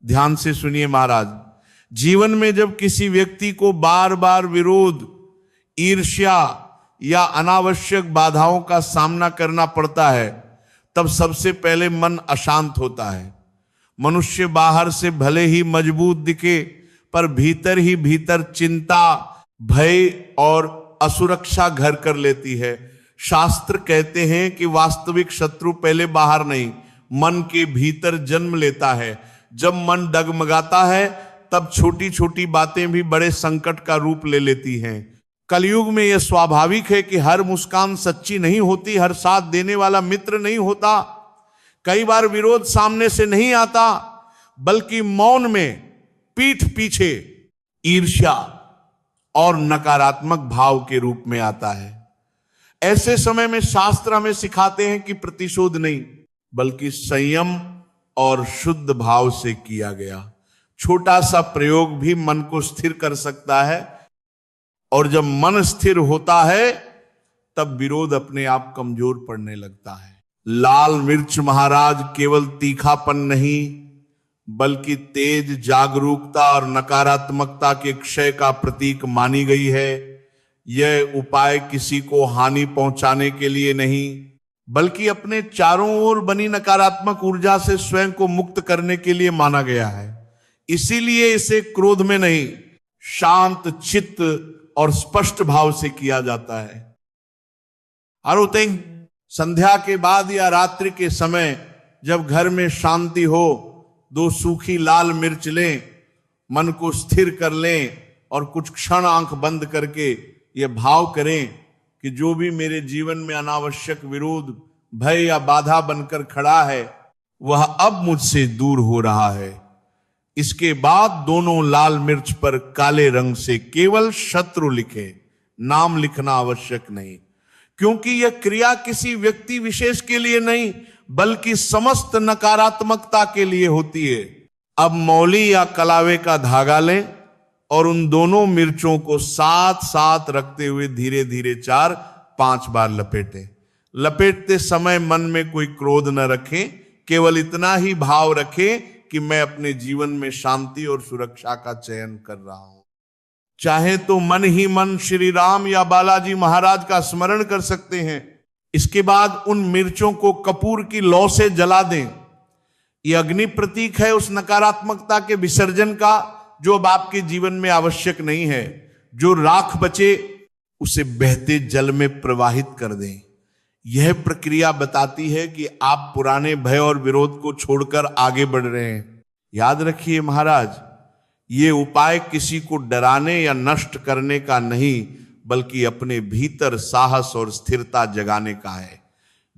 ध्यान से सुनिए महाराज, जीवन में जब किसी व्यक्ति को बार बार विरोध, ईर्ष्या या अनावश्यक बाधाओं का सामना करना पड़ता है, तब सबसे पहले मन अशांत होता है। मनुष्य बाहर से भले ही मजबूत दिखे, पर भीतर ही भीतर चिंता, भय और असुरक्षा घर कर लेती है। शास्त्र कहते हैं कि वास्तविक शत्रु पहले बाहर नहीं, मन के भीतर जन्म लेता है। जब मन डगमगाता है, तब छोटी छोटी बातें भी बड़े संकट का रूप ले लेती हैं। कलयुग में यह स्वाभाविक है कि हर मुस्कान सच्ची नहीं होती, हर साथ देने वाला मित्र नहीं होता। कई बार विरोध सामने से नहीं आता, बल्कि मौन में, पीठ पीछे ईर्ष्या और नकारात्मक भाव के रूप में आता है। ऐसे समय में शास्त्र हमें सिखाते हैं कि प्रतिशोध नहीं, बल्कि संयम और शुद्ध भाव से किया गया छोटा सा प्रयोग भी मन को स्थिर कर सकता है। और जब मन स्थिर होता है, तब विरोध अपने आप कमजोर पड़ने लगता है। लाल मिर्च महाराज केवल तीखापन नहीं, बल्कि तेज जागरूकता और नकारात्मकता के क्षय का प्रतीक मानी गई है। यह उपाय किसी को हानि पहुंचाने के लिए नहीं, बल्कि अपने चारों ओर बनी नकारात्मक ऊर्जा से स्वयं को मुक्त करने के लिए माना गया है। इसीलिए इसे क्रोध में नहीं, शांत चित्त और स्पष्ट भाव से किया जाता है। और संध्या के बाद या रात्रि के समय जब घर में शांति हो, 2 सूखी लाल मिर्च लें, मन को स्थिर कर लें और कुछ क्षण आंख बंद करके यह भाव करें कि जो भी मेरे जीवन में अनावश्यक विरोध, भय या बाधा बनकर खड़ा है, वह अब मुझसे दूर हो रहा है। इसके बाद दोनों लाल मिर्च पर काले रंग से केवल शत्रु लिखे, नाम लिखना आवश्यक नहीं, क्योंकि यह क्रिया किसी व्यक्ति विशेष के लिए नहीं, बल्कि समस्त नकारात्मकता के लिए होती है। अब मौली या कलावे का धागा लें और उन दोनों मिर्चों को साथ साथ रखते हुए धीरे धीरे 4-5 बार लपेटें। लपेटते समय मन में कोई क्रोध न रखें, केवल इतना ही भाव रखें कि मैं अपने जीवन में शांति और सुरक्षा का चयन कर रहा हूं। चाहे तो मन ही मन श्री राम या बालाजी महाराज का स्मरण कर सकते हैं। इसके बाद उन मिर्चों को कपूर की लौ से जला दें। यह अग्नि प्रतीक है उस नकारात्मकता के विसर्जन का जो अब आपके जीवन में आवश्यक नहीं है। जो राख बचे उसे बहते जल में प्रवाहित कर दें। यह प्रक्रिया बताती है कि आप पुराने भय और विरोध को छोड़कर आगे बढ़ रहे हैं। याद रखिए महाराज, ये उपाय किसी को डराने या नष्ट करने का नहीं, बल्कि अपने भीतर साहस और स्थिरता जगाने का है।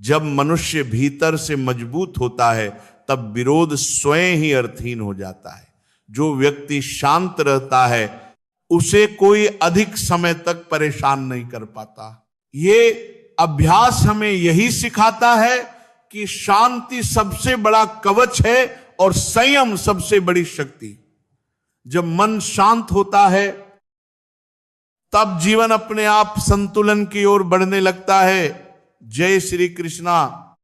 जब मनुष्य भीतर से मजबूत होता है, तब विरोध स्वयं ही अर्थहीन हो जाता है। जो व्यक्ति शांत रहता है, उसे कोई अधिक समय तक परेशान नहीं कर पाता। ये अभ्यास हमें यही सिखाता है कि शांति सबसे बड़ा कवच है और संयम सबसे बड़ी शक्ति। जब मन शांत होता है, तब जीवन अपने आप संतुलन की ओर बढ़ने लगता है। जय श्री कृष्णा।